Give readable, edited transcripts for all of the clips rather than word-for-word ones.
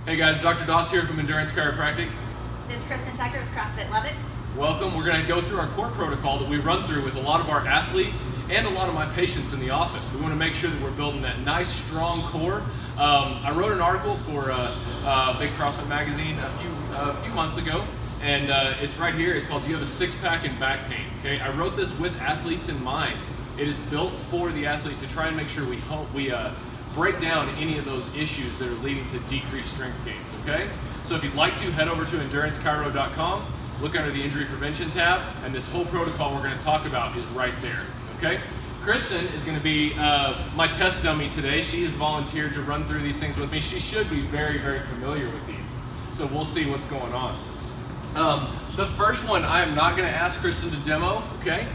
Hey guys, Dr. Doss here from Endurance Chiropractic. This is Kristen Tucker with CrossFit Lubbock. Welcome. We're going to go through our core protocol that we run through with a lot of our athletes and a lot of my patients in the office. We want to make sure that we're building that nice, strong core. I wrote an article for Big CrossFit Magazine a few months ago, and it's right here. It's called "Do You Have a Six-Pack and Back Pain?" Okay, I wrote this with athletes in mind. It is built for the athlete to try and make sure we break down any of those issues that are leading to decreased strength gains, okay? So if you'd like to, head over to EnduranceChiro.com, look under the injury prevention tab, and this whole protocol we're gonna talk about is right there, okay? Kristen is gonna be my test dummy today. She has volunteered to run through these things with me. She should be very, very familiar with these. So we'll see what's going on. The first one I am not going to ask Kristen to demo, okay?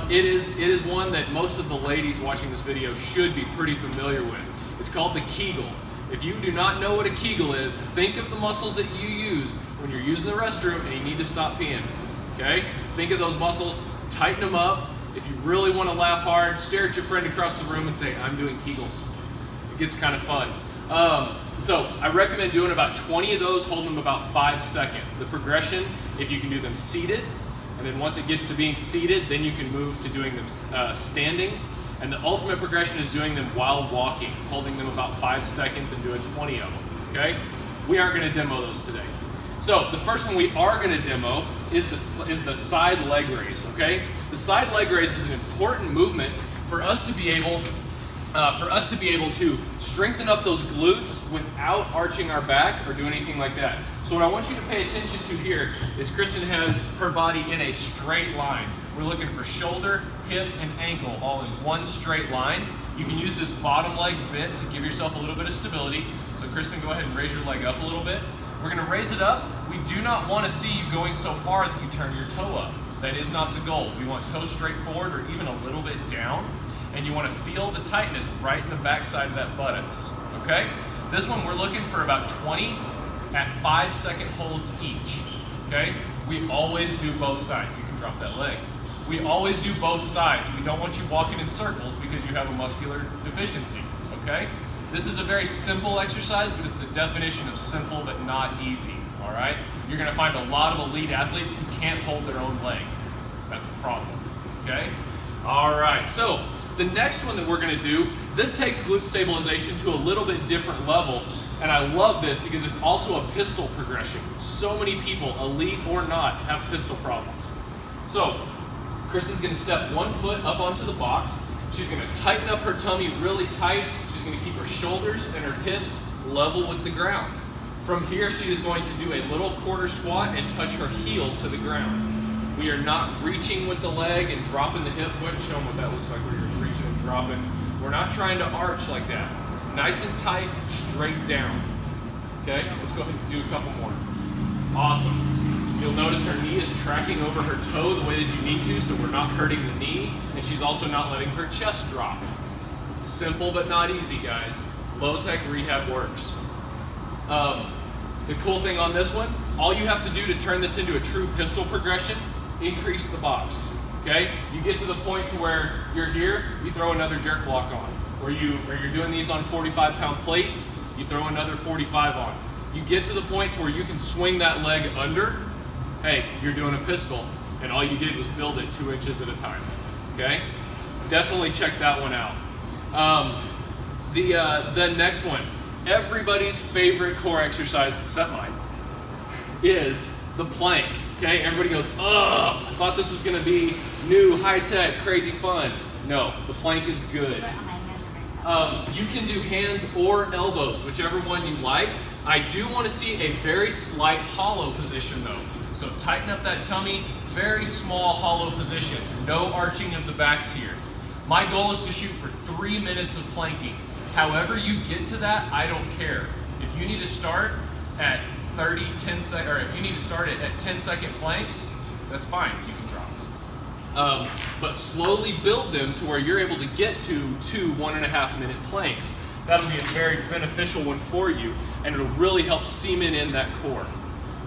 It is one that most of the ladies watching this video should be pretty familiar with. It's called the Kegel. If you do not know what a Kegel is, think of the muscles that you use when you're using the restroom and you need to stop peeing, okay? Think of those muscles, tighten them up. If you really want to laugh hard, stare at your friend across the room and say, "I'm doing Kegels." It gets kind of fun. So I recommend doing about 20 of those, holding them about 5 seconds. The progression, if you can do them seated, and then once it gets to being seated, then you can move to doing them standing. And the ultimate progression is doing them while walking, holding them about 5 seconds and doing 20 of them, okay? We aren't gonna demo those today. So the first one we are gonna demo is the side leg raise, okay? The side leg raise is an important movement for us to be able to strengthen up those glutes without arching our back or doing anything like that. So what I want you to pay attention to here is Kristen has her body in a straight line. We're looking for shoulder, hip, and ankle all in one straight line. You can use this bottom leg bent to give yourself a little bit of stability. So Kristen, go ahead and raise your leg up a little bit. We're gonna raise it up. We do not wanna see you going so far that you turn your toe up. That is not the goal. We want toe straight forward or even a little bit down. And you want to feel the tightness right in the backside of that buttocks, okay? This one we're looking for about 20 at 5-second holds each, okay? We always do both sides. You can drop that leg. We always do both sides. We don't want you walking in circles because you have a muscular deficiency, okay? This is a very simple exercise, but it's the definition of simple but not easy, all right? You're gonna find a lot of elite athletes who can't hold their own leg. That's a problem, okay? All right, so the next one that we're gonna do, this takes glute stabilization to a little bit different level, and I love this because it's also a pistol progression. So many people, elite or not, have pistol problems. So, Kristen's gonna step one foot up onto the box. She's gonna tighten up her tummy really tight. She's gonna keep her shoulders and her hips level with the ground. From here, she is going to do a little quarter squat and touch her heel to the ground. We are not reaching with the leg and dropping the hip. Go ahead and show them what that looks like where you're reaching and dropping. We're not trying to arch like that. Nice and tight, straight down. Okay, let's go ahead and do a couple more. Awesome. You'll notice her knee is tracking over her toe the way that you need to, so we're not hurting the knee, and she's also not letting her chest drop. Simple but not easy, guys. Low tech rehab works. The cool thing on this one, all you have to do to turn this into a true pistol progression, increase the box, okay? You get to the point to where you're here, you throw another jerk block on. Or you're doing these on 45-pound plates, you throw another 45 on. You get to the point to where you can swing that leg under, hey, you're doing a pistol, and all you did was build it 2 inches at a time, okay? Definitely check that one out. The next one, everybody's favorite core exercise, except mine, is the plank, okay? Everybody goes, ugh, I thought this was gonna be new, high-tech, crazy fun. No, the plank is good. You can do hands or elbows, whichever one you like. I do wanna see a very slight hollow position though. So tighten up that tummy, very small hollow position. No arching of the backs here. My goal is to shoot for 3 minutes of planking. However you get to that, I don't care. If you need to start at 10 10-second planks, that's fine, you can drop. But slowly build them to where you're able to get to 2 1.5-minute planks. That'll be a very beneficial one for you, and it'll really help cement in that core.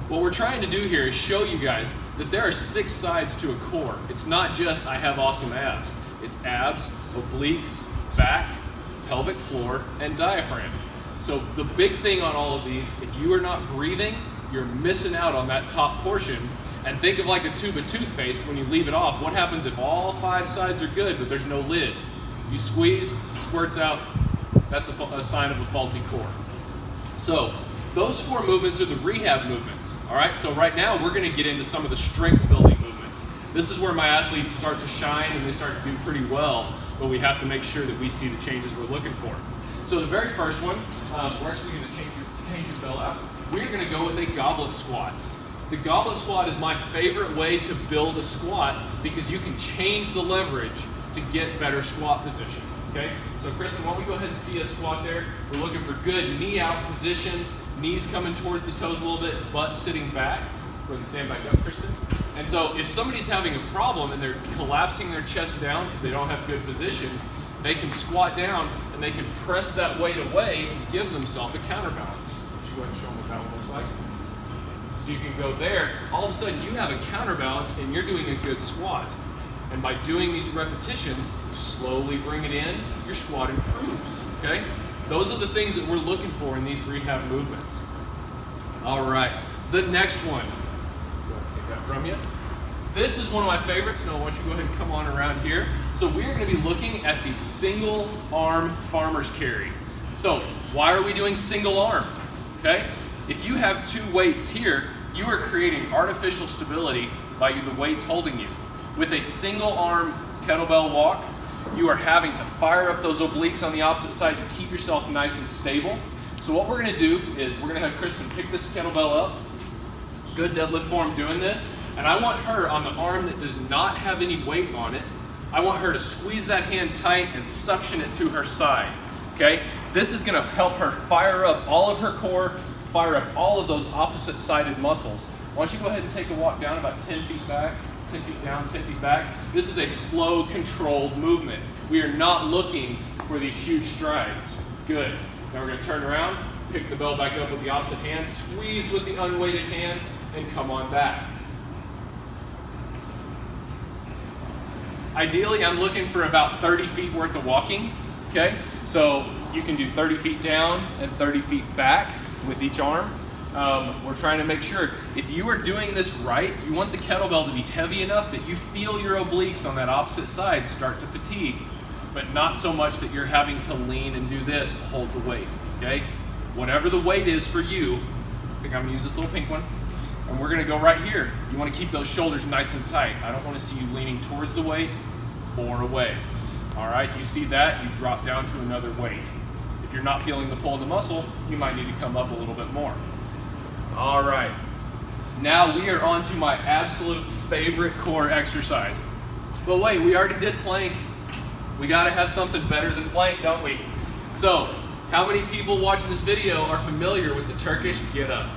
What we're trying to do here is show you guys that there are 6 sides to a core. It's not just I have awesome abs. It's abs, obliques, back, pelvic floor, and diaphragm. So the big thing on all of these, if you are not breathing, you're missing out on that top portion. And think of like a tube of toothpaste. When you leave it off, what happens if all 5 sides are good but there's no lid? You squeeze, squirts out. That's a sign of a faulty core. So those 4 movements are the rehab movements. All right, so right now we're going to get into some of the strength building movements. This is where my athletes start to shine and they start to do pretty well, but we have to make sure that we see the changes we're looking for. So the very first one, we're actually going to change your bell out. We're going to go with a goblet squat. The goblet squat is my favorite way to build a squat because you can change the leverage to get better squat position. Okay, so Kristen, why don't we go ahead and see a squat there? We're looking for good knee out position, knees coming towards the toes a little bit, butt sitting back. Go ahead and stand back up, Kristen. And so if somebody's having a problem and they're collapsing their chest down because they don't have good position, they can squat down and they can press that weight away and give themselves a counterbalance. Would you go ahead and show them what that one looks like? So you can go there, all of a sudden you have a counterbalance and you're doing a good squat. And by doing these repetitions, you slowly bring it in, your squat improves, okay? Those are the things that we're looking for in these rehab movements. All right, the next one. Go ahead and take that from you. This is one of my favorites. No, why don't you go ahead and come on around here. So we are gonna be looking at the single arm farmer's carry. So why are we doing single arm, okay? If you have 2 weights here, you are creating artificial stability by the weights holding you. With a single arm kettlebell walk, you are having to fire up those obliques on the opposite side to keep yourself nice and stable. So what we're gonna do is we're gonna have Kristen pick this kettlebell up. Good deadlift form doing this. And I want her on the arm that does not have any weight on it, I want her to squeeze that hand tight and suction it to her side, okay? This is gonna help her fire up all of her core, fire up all of those opposite sided muscles. Why don't you go ahead and take a walk down about 10 feet back, 10 feet down, 10 feet back. This is a slow, controlled movement. We are not looking for these huge strides. Good. Now we're gonna turn around, pick the bell back up with the opposite hand, squeeze with the unweighted hand, and come on back. Ideally, I'm looking for about 30 feet worth of walking, okay? So you can do 30 feet down and 30 feet back with each arm. We're trying to make sure, if you are doing this right, you want the kettlebell to be heavy enough that you feel your obliques on that opposite side start to fatigue, but not so much that you're having to lean and do this to hold the weight, okay? Whatever the weight is for you, I think I'm gonna use this little pink one, and we're gonna go right here. You wanna keep those shoulders nice and tight. I don't wanna see you leaning towards the weight or away. All right, you see that, you drop down to another weight. If you're not feeling the pull of the muscle, you might need to come up a little bit more. All right, now we are on to my absolute favorite core exercise. But wait, we already did plank. We gotta have something better than plank, don't we? So, how many people watching this video are familiar with the Turkish get up?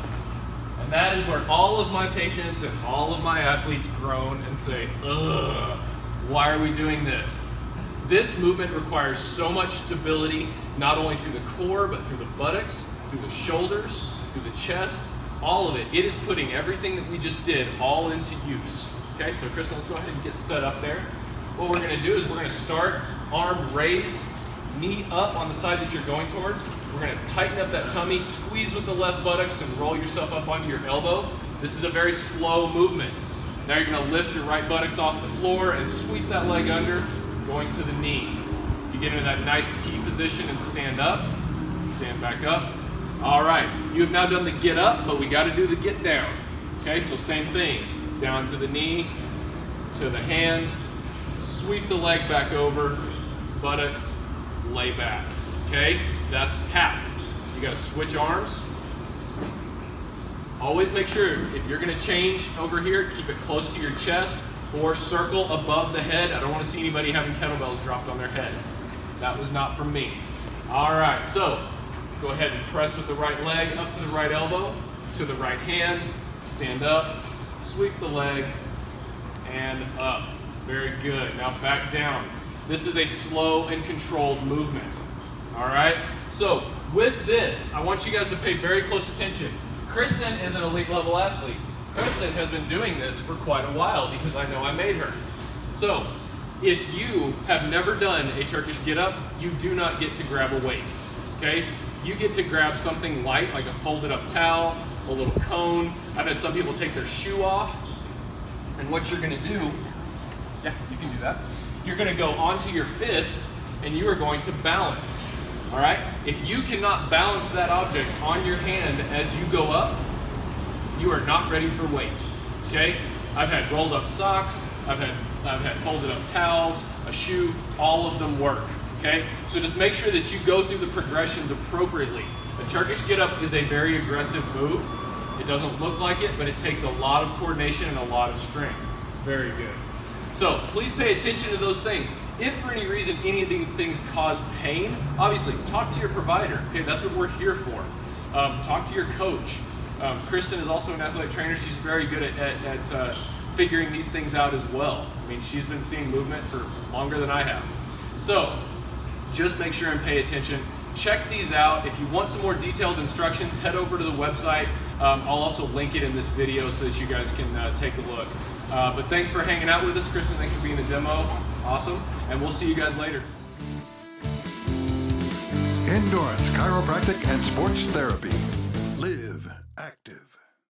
And that is where all of my patients and all of my athletes groan and say, ugh, why are we doing this? This movement requires so much stability, not only through the core, but through the buttocks, through the shoulders, through the chest, all of it. It is putting everything that we just did all into use. Okay, so Kristen, let's go ahead and get set up there. What we're gonna do is we're gonna start arm raised, knee up on the side that you're going towards. We're gonna tighten up that tummy, squeeze with the left buttocks and roll yourself up onto your elbow. This is a very slow movement. Now you're gonna lift your right buttocks off the floor and sweep that leg under, going to the knee. You get into that nice T position and stand up, stand back up. All right, you have now done the get up, but we gotta do the get down. Okay, so same thing, down to the knee, to the hand, sweep the leg back over, buttocks, lay back. Okay, that's half. You gotta switch arms. Always make sure, if you're gonna change over here, keep it close to your chest or circle above the head. I don't wanna see anybody having kettlebells dropped on their head. That was not from me. All right, so go ahead and press with the right leg up to the right elbow, to the right hand, stand up, sweep the leg, and up. Very good, now back down. This is a slow and controlled movement, all right? So with this, I want you guys to pay very close attention. Kristen is an elite level athlete. Kristen has been doing this for quite a while because I know I made her. So if you have never done a Turkish get up, you do not get to grab a weight, okay? you get to grab something light like a folded up towel, a little cone. I've had some people take their shoe off, and what you're gonna do, yeah, you can do that. You're gonna go onto your fist and you are going to balance, all right? If you cannot balance that object on your hand as you go up, you are not ready for weight, okay? I've had rolled up socks, I've had folded up towels, a shoe, all of them work, okay? So just make sure that you go through the progressions appropriately. The Turkish get-up is a very aggressive move. It doesn't look like it, but it takes a lot of coordination and a lot of strength. Very good. So please pay attention to those things. If for any reason any of these things cause pain, obviously talk to your provider, okay? That's what we're here for. Talk to your coach. Kristen is also an athletic trainer. She's very good at figuring these things out as well. I mean, she's been seeing movement for longer than I have. So just make sure and pay attention. Check these out. If you want some more detailed instructions, head over to the website. I'll also link it in this video so that you guys can take a look. But thanks for hanging out with us, Kristen. Thanks for being the demo. Awesome. And we'll see you guys later. Endurance Chiropractic and Sports Therapy.